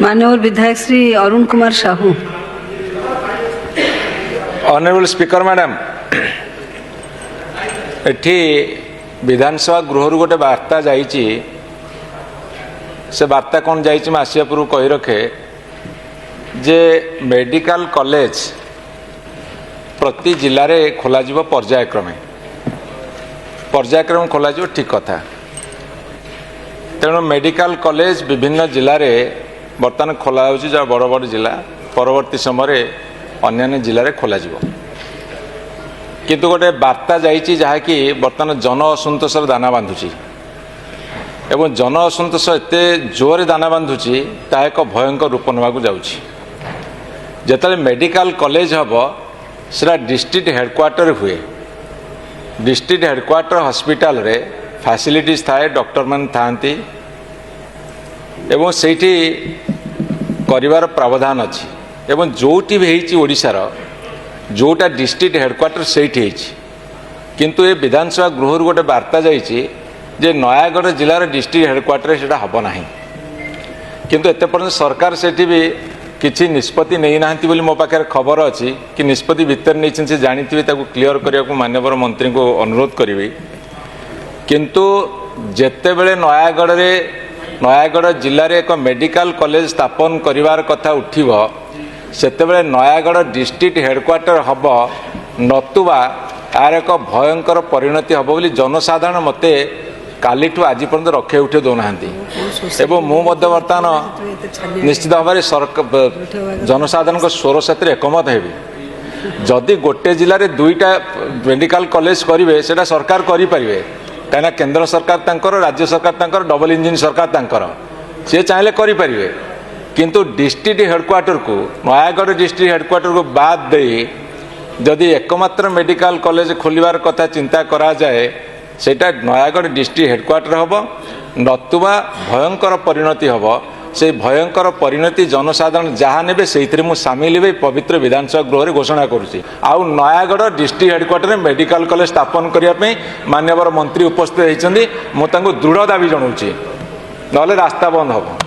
माननीय विधायक Shri Arun Kumar Sahu. Honourable speaker madam, एठी विधानसभा गृह गोटे वार्ता जाइए, से वार्ता कौन जाइए आसिया पूर्व कही रखे जे मेडिकल कॉलेज प्रति जिले में खोल पर्यायक्रमे खोल ठीक कथा। तेणु मेडिकल कॉलेज विभिन्न जिले में बर्तमान खोला जा बड़ बड़ जिला परवर्ती समय अन्य जिले में खोल किंतु गोटे वार्ता जाइए जहाँकि बर्तमान जन असंतोषर दाना बांधुची एवं जन असंतोष एत जोर दाना बांधुची ता एक भयंकर रूप नाक जाऊँगी। जिते मेडिकल कॉलेज हम सेटा डिस्ट्रिक्ट हेडक्वार्टर हुए, डिस्ट्रिक्ट हेडक्वार्टर हॉस्पिटल रे फैसिलिटीज थाए, डॉक्टर मान थांती एवं सेठी करिवार प्रावधान अच्छी एवं जोटी भी होइछि ओडिशार जोटा डिस्ट्रिक्ट हेडक्वार्टर सेठी होइछि। किंतु ये विधानसभा गृह गोटे वार्ता जाइछि जे नयागढ़ जिलार डिस्ट्रिक्ट हेडक्वार्टर सेटा हब नाही, किंतु एते पर्यंत सरकार सेठी भी किसी निष्पत्ति नहीं नाहंती बोली मो पाखे खबर अच्छी कि निष्पत्ति भितर नहीं से जानी ताको क्लियर करने को माननीय मंत्री को अनुरोध करी। किंतु जेते बेले नयागढ़ जिले में एक मेडिकल कॉलेज स्थापन करिवार कथा उठिब सेते बेले नयागढ़ डिस्ट्रिक्ट हेडक्वार्टर हब नतुबा यार एक भयंकर परिणति हब बोली जनसाधारण मते कालीठू आज पर्यंत रखे उठे दौना एवं मु बर्तमान निश्चित भाव में जनसाधारण स्वर साथ एकमत हेबी। जदि गोटे जिले में दुईटा मेडिकल कॉलेज करेंगे सेटा सरकार करें कहीं केंद्र सरकार तांकर राज्य सरकार तांकर डबल इंजिन सरकार तांकर सी चाहिए करें, किंतु डिस्ट्रिक्ट हेडक्वार्टर को नयागढ़ डिस्ट्रिक्ट हेडक्वार्टर को बाद दे जदि एकमात्र मेडिकल कॉलेज खोलिबार कथा चिंता करा जाए सेटा नयागढ़ डिस्ट्रिक्ट हेडक्वार्टर हम नतुबा भयंकर परिणति हम। से भयंकर परिणति जनसाधारण जहाँ ने से मुझे सामिल हे पवित्र विधानसभा गृह घोषणा करुँची। आउ नयागढ़ डिस्ट्रिक्ट हेडक्वार्टर में मेडिकल कॉलेज स्थापन करने माननीय मंत्री उपस्थित होती, मुझे दृढ़ दाबी जनाऊँगी, ना रास्ता बंद हम।